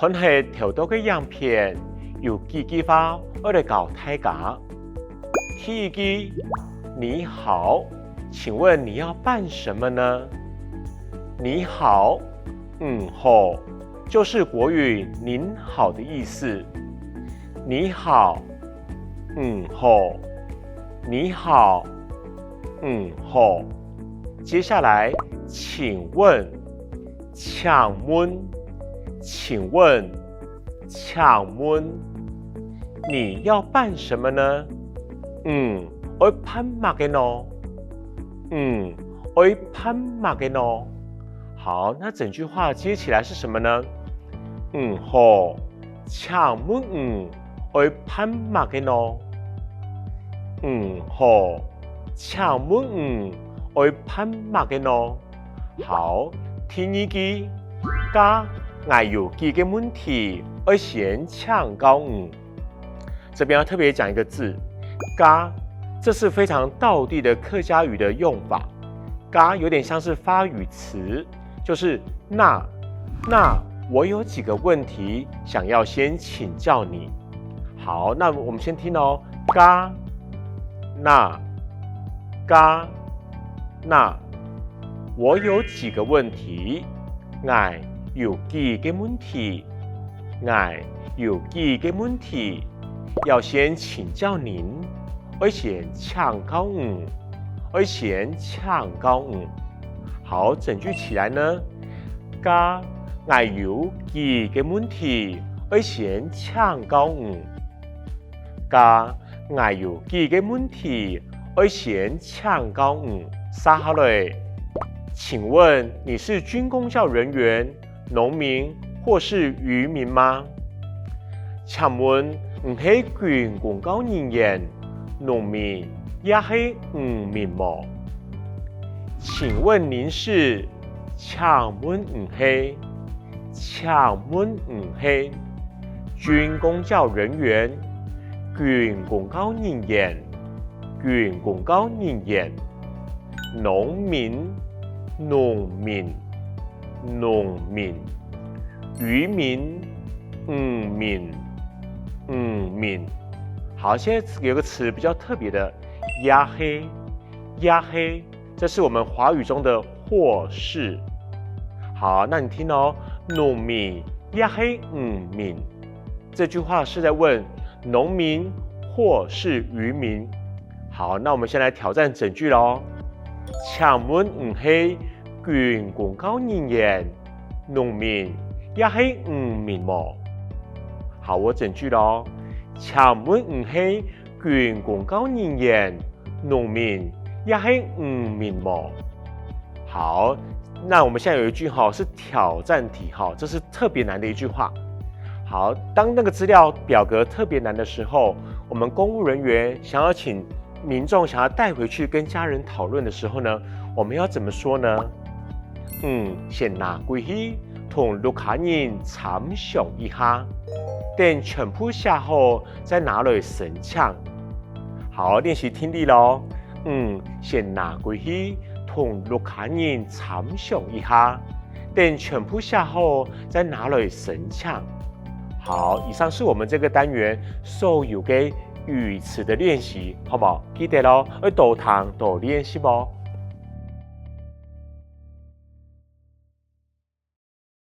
看係條到嘅樣片，有幾句話我嚟教大家。第一句，你好，請問你要辦什麼呢？你好，好，就是國語您好的意思。你好，好，你好，好。接下來，請問，請問，你要辦什麼呢？我辦乜嘅呢？我辦乜嘅呢？好，那整句話接起來是什麼呢？好，請問我辦乜嘅呢？好，請問我辦乜嘅呢？好，第二句，我有幾個問題，我想請教你。這邊要特別講一個字，嘎，這是非常道地的客家語的用法。嘎有點像是發語詞，就是那我有幾個問題想要先請教你。好，那我們先聽哦，嘎那我有幾個問題，我有幾個問題，要先請教您，我先請教你。好，整句起來呢，我有幾個問題，我先請教你。我有幾個問題，我先請教你。撒下來，請問你是軍公教人員、農民或是漁民嗎？請問你係軍公教人員、農民也係漁民嗎？請問您是？請問你係軍公教人員、軍公教人員、農民、漁民。好，現在有個詞比較特別的，壓黑，這是我們華語中的或是。好，那你聽哦，農民壓黑漁民，這句話是在問農民或是漁民。好，那我們先來挑戰整句咯。請問你係軍公教人員、農民也係漁民嗎？好，我整句咯。請問你係軍公教人員、農民也係漁民嗎？好，那我們現在有一句是挑戰題，這是特別難的一句話。好，當那個資料表格特別難的時候，我們公務人員想要請民眾想要帶回去跟家人討論的時候呢，我們要怎麼說呢？先拿回去同陸家人參詳一下，等全部寫好再拿來申請。好，練習聽力咯。先拿回去同陸家人參詳一下，等全部寫好再拿來申請。好，以上是我們這個單元所有嘅語詞的練習，好不好？記得咯，要多聽多練習哦。